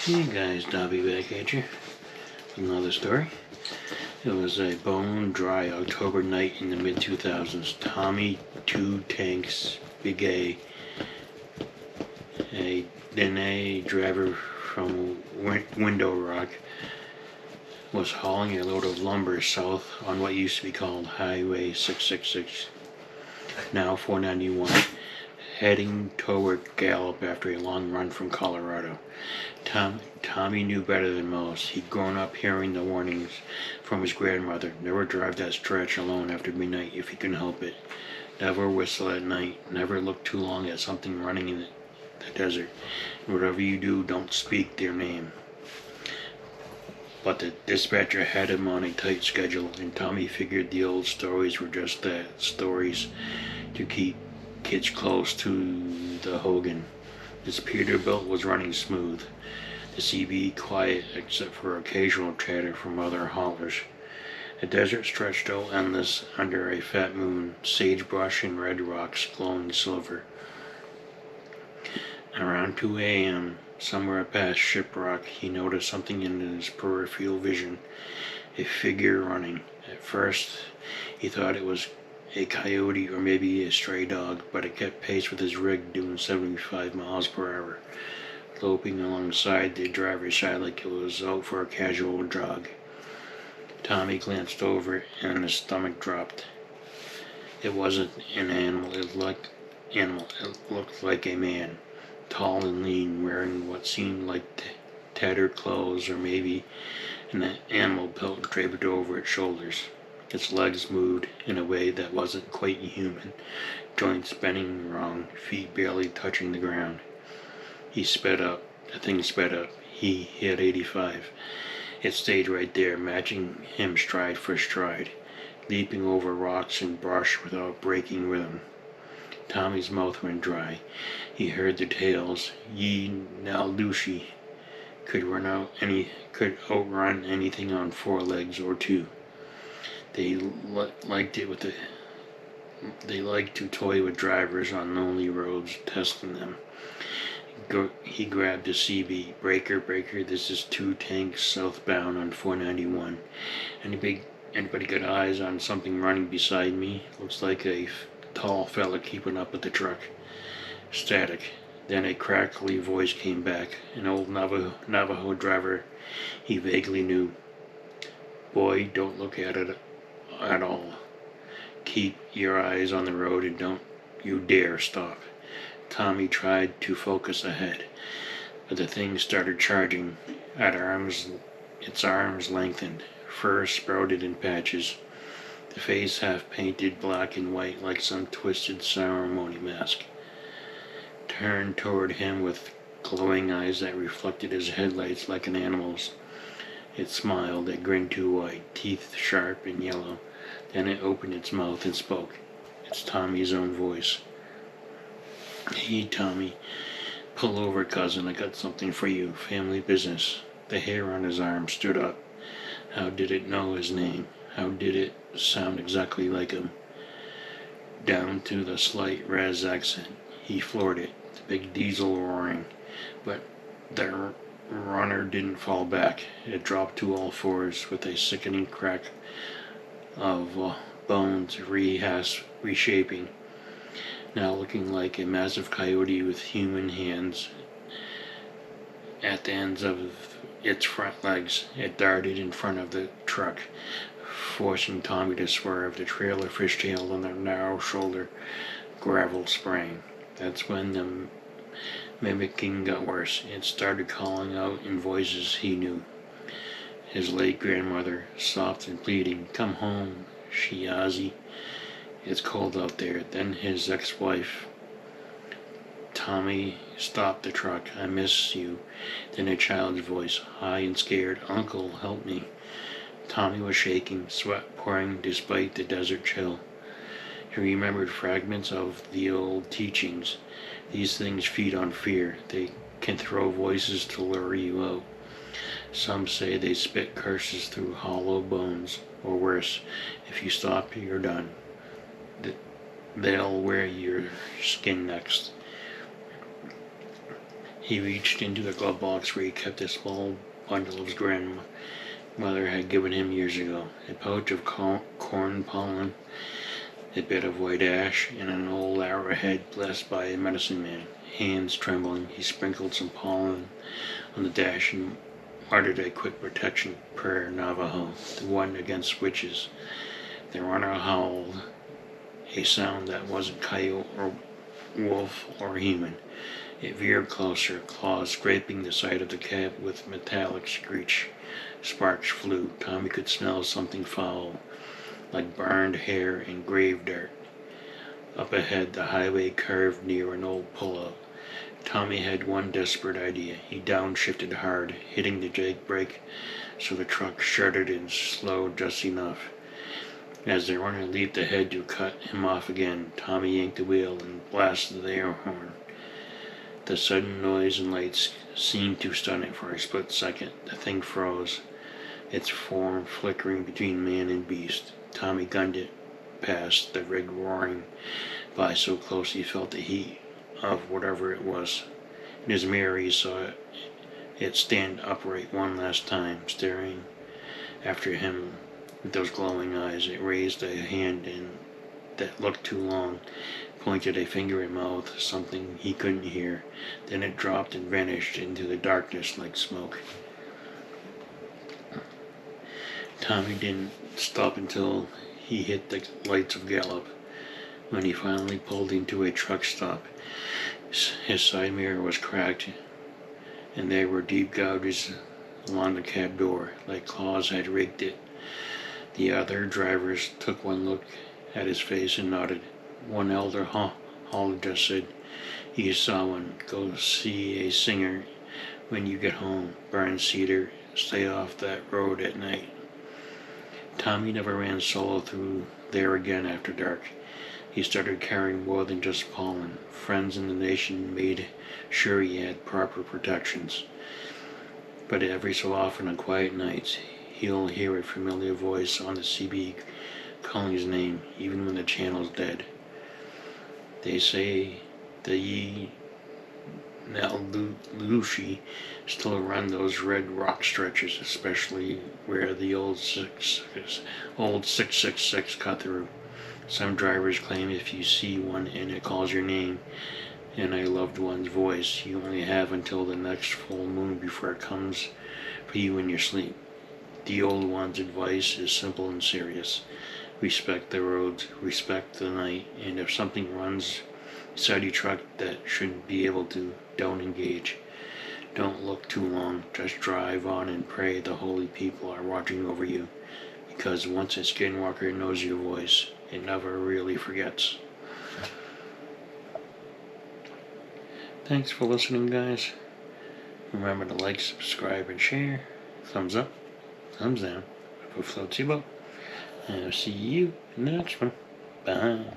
Hey guys, Dobby back at you. Another story. It was a bone dry October night in the mid 2000s. Tommy Two Tanks Big a driver from Window Rock, was hauling a load of lumber south on what used to be called Highway 666, now 491, heading toward Gallup after a long run from Colorado. Tommy knew better than most. He'd grown up hearing the warnings from his grandmother. Never drive that stretch alone after midnight if you can help it. Never whistle at night. Never look too long at something running in the desert. And whatever you do, don't speak their name. But the dispatcher had him on a tight schedule, and Tommy figured the old stories were just that, stories to keep kids close to the Hogan. His Peterbilt was running smooth, the CB quiet except for occasional chatter from other haulers. The desert stretched out endless under a fat moon, sagebrush and red rocks glowing silver. Around 2 a.m., somewhere past Shiprock, he noticed something in his peripheral vision, a figure running. At first, he thought it was a coyote or maybe a stray dog, but it kept pace with his rig, doing 75 miles per hour, loping alongside the driver's side like it was out for a casual jog. Tommy glanced over and his stomach dropped. It wasn't an animal, it looked like a man, tall and lean, wearing what seemed like tattered clothes or maybe an animal pelt draped over its shoulders. Its legs moved in a way that wasn't quite human, joints bending wrong, feet barely touching the ground. He sped up. The thing sped up. He hit 85. It stayed right there, matching him stride for stride, leaping over rocks and brush without breaking rhythm. Tommy's mouth went dry. He heard the tales. Yee Naaldlooshii could outrun anything on 4 legs or 2. They liked to toy with drivers on lonely roads, testing them. He grabbed a CB. Breaker, this is 2 Tanks southbound on 491. Anybody got eyes on something running beside me? Looks like a tall fella keeping up with the truck. Static. Then a crackly voice came back. An old Navajo driver he vaguely knew. Boy, don't look at it at all. Keep your eyes on the road and don't you dare stop. Tommy tried to focus ahead, but the thing started charging. Its arms lengthened, fur sprouted in patches, the face half painted black and white like some twisted ceremony mask. Turned toward him with glowing eyes that reflected his headlights like an animal's. It smiled, it grinned too wide, teeth sharp and yellow. Then it opened its mouth and spoke. It's Tommy's own voice. Hey, Tommy. Pull over, cousin. I got something for you. Family business. The hair on his arm stood up. How did it know his name? How did it sound exactly like him? Down to the slight res accent. He floored it, the big diesel roaring. But the runner didn't fall back. It dropped to all fours with a sickening crack of bones reshaping, now looking like a massive coyote with human hands at the ends of its front legs. It darted in front of the truck, forcing Tommy to swerve. The trailer fishtailed on the narrow shoulder. Gravel sprang. That's when the mimicking got worse. It started calling out in voices he knew. His late grandmother, soft and pleading, "Come home, Shiazi. It's cold out there." Then his ex-wife. Tommy stopped the truck. "I miss you." Then a child's voice, high and scared, "Uncle, help me." Tommy was shaking, sweat pouring despite the desert chill. He remembered fragments of the old teachings. These things feed on fear. They can throw voices to lure you out. Some say they spit curses through hollow bones, or worse, if you stop, you're done. They'll wear your skin next. He reached into the glove box where he kept a small bundle his grandmother had given him years ago. A pouch of corn pollen, a bit of white ash, and an old arrowhead blessed by a medicine man. Hands trembling, he sprinkled some pollen on the dash and muttered a quick protection prayer Navajo, the one against witches. The runner howled, a sound that wasn't coyote or wolf or human. It veered closer, claws scraping the side of the cab with metallic screech. Sparks flew. Tommy could smell something foul, like burned hair and grave dirt. Up ahead, the highway curved near an old pull-out. Tommy had one desperate idea. He downshifted hard, hitting the jake brake so the truck shuddered and slowed just enough. As the runner leaped ahead to cut him off again, Tommy yanked the wheel and blasted the air horn. The sudden noise and lights seemed to stun it for a split second. The thing froze, its form flickering between man and beast. Tommy gunned it past, the rig roaring by so close he felt the heat of whatever it was. In his mirror he saw it stand upright one last time, staring after him with those glowing eyes. It raised a hand that looked too long, pointed a finger at mouth, something he couldn't hear. Then it dropped and vanished into the darkness like smoke. Tommy didn't stop until he hit the lights of Gallup. When he finally pulled into a truck stop, his side mirror was cracked, and there were deep gouges along the cab door, like claws had raked it. The other drivers took one look at his face and nodded. One elder holologist said, "You saw one. Go see a singer when you get home. Burn cedar. Stay off that road at night." Tommy never ran solo through there again after dark. He started carrying more than just pollen. Friends in the nation made sure he had proper protections. But every so often on quiet nights, he'll hear a familiar voice on the CB calling his name, even when the channel's dead. They say the Yee Naaldlooshii still run those red rock stretches, especially where the old 666 cut through. Some drivers claim if you see one and it calls your name and a loved one's voice, you only have until the next full moon before it comes for you in your sleep. The old one's advice is simple and serious. Respect the roads, respect the night, and if something runs beside your truck that shouldn't be able to, don't engage. Don't look too long, just drive on and pray the holy people are watching over you, because once a skinwalker knows your voice, it never really forgets. Thanks for listening, guys. Remember to like, subscribe, and share. Thumbs up, thumbs down, if it floats your boat. And I'll see you in the next one. Bye.